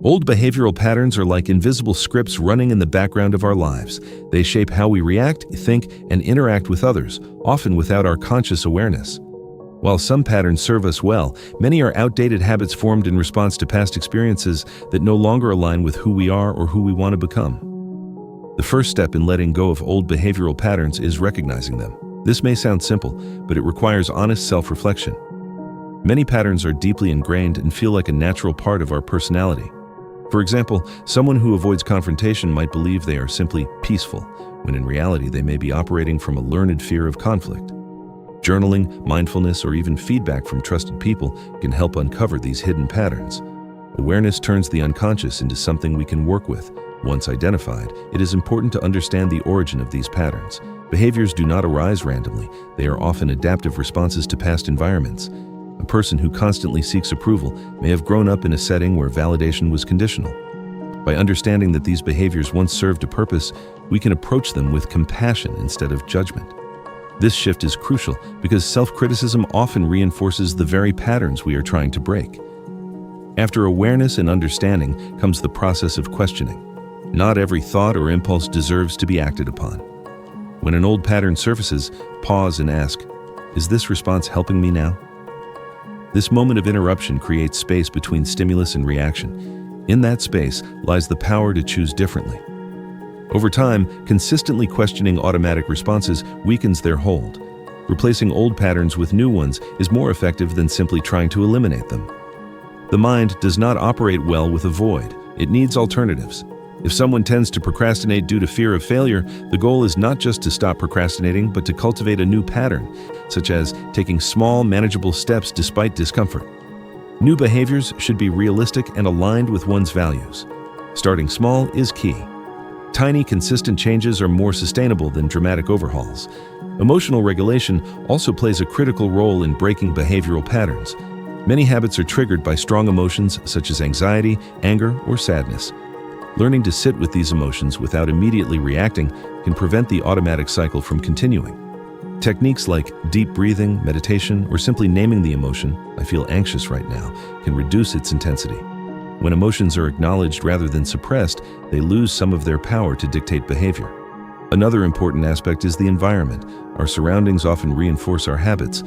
Old behavioral patterns are like invisible scripts running in the background of our lives. They shape how we react, think, and interact with others, often without our conscious awareness. While some patterns serve us well, many are outdated habits formed in response to past experiences that no longer align with who we are or who we want to become. The first step in letting go of old behavioral patterns is recognizing them. This may sound simple, but it requires honest self-reflection. Many patterns are deeply ingrained and feel like a natural part of our personality. For example, someone who avoids confrontation might believe they are simply peaceful, when in reality they may be operating from a learned fear of conflict. Journaling, mindfulness, or even feedback from trusted people can help uncover these hidden patterns. Awareness turns the unconscious into something we can work with. Once identified, it is important to understand the origin of these patterns. Behaviors do not arise randomly. They are often adaptive responses to past environments. A person who constantly seeks approval may have grown up in a setting where validation was conditional. By understanding that these behaviors once served a purpose, we can approach them with compassion instead of judgment. This shift is crucial because self-criticism often reinforces the very patterns we are trying to break. After awareness and understanding comes the process of questioning. Not every thought or impulse deserves to be acted upon. When an old pattern surfaces, pause and ask, "Is this response helping me now?" This moment of interruption creates space between stimulus and reaction. In that space lies the power to choose differently. Over time, consistently questioning automatic responses weakens their hold. Replacing old patterns with new ones is more effective than simply trying to eliminate them. The mind does not operate well with a void. It needs alternatives. If someone tends to procrastinate due to fear of failure, the goal is not just to stop procrastinating, but to cultivate a new pattern, such as taking small, manageable steps despite discomfort. New behaviors should be realistic and aligned with one's values. Starting small is key. Tiny, consistent changes are more sustainable than dramatic overhauls. Emotional regulation also plays a critical role in breaking behavioral patterns. Many habits are triggered by strong emotions such as anxiety, anger, or sadness. Learning to sit with these emotions without immediately reacting can prevent the automatic cycle from continuing. Techniques like deep breathing, meditation, or simply naming the emotion, "I feel anxious right now," can reduce its intensity. When emotions are acknowledged rather than suppressed, they lose some of their power to dictate behavior. Another important aspect is the environment. Our surroundings often reinforce our habits.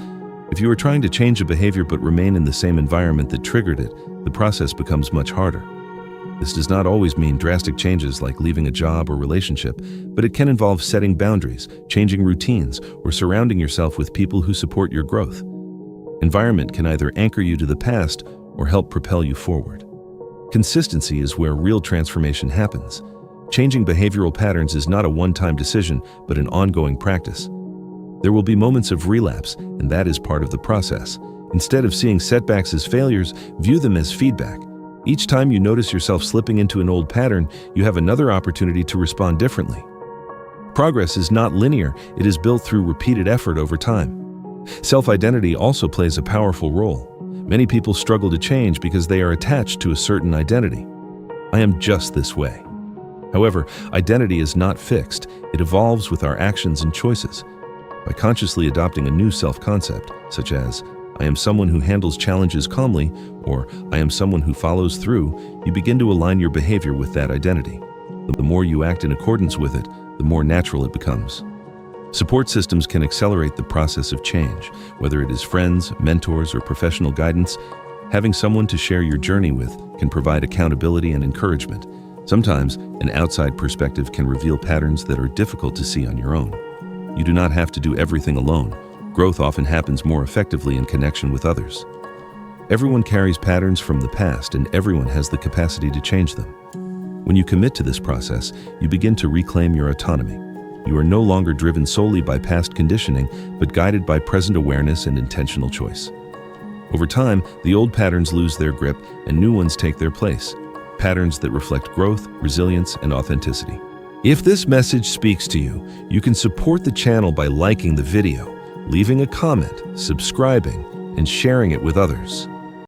If you are trying to change a behavior but remain in the same environment that triggered it, the process becomes much harder. This does not always mean drastic changes like leaving a job or relationship, but it can involve setting boundaries, changing routines, or surrounding yourself with people who support your growth. Environment can either anchor you to the past or help propel you forward. Consistency is where real transformation happens. Changing behavioral patterns is not a one-time decision, but an ongoing practice. There will be moments of relapse, and that is part of the process. Instead of seeing setbacks as failures, view them as feedback. Each time you notice yourself slipping into an old pattern, you have another opportunity to respond differently. Progress is not linear, it is built through repeated effort over time. Self-identity also plays a powerful role. Many people struggle to change because they are attached to a certain identity. "I am just this way." However, identity is not fixed, it evolves with our actions and choices. By consciously adopting a new self-concept, such as, "I am someone who handles challenges calmly," or "I am someone who follows through," you begin to align your behavior with that identity. The more you act in accordance with it, the more natural it becomes. Support systems can accelerate the process of change. Whether it is friends, mentors, or professional guidance, having someone to share your journey with can provide accountability and encouragement. Sometimes, an outside perspective can reveal patterns that are difficult to see on your own. You do not have to do everything alone. Growth often happens more effectively in connection with others. Everyone carries patterns from the past, and everyone has the capacity to change them. When you commit to this process, you begin to reclaim your autonomy. You are no longer driven solely by past conditioning, but guided by present awareness and intentional choice. Over time, the old patterns lose their grip and new ones take their place. Patterns that reflect growth, resilience, and authenticity. If this message speaks to you, you can support the channel by liking the video, leaving a comment, subscribing, and sharing it with others.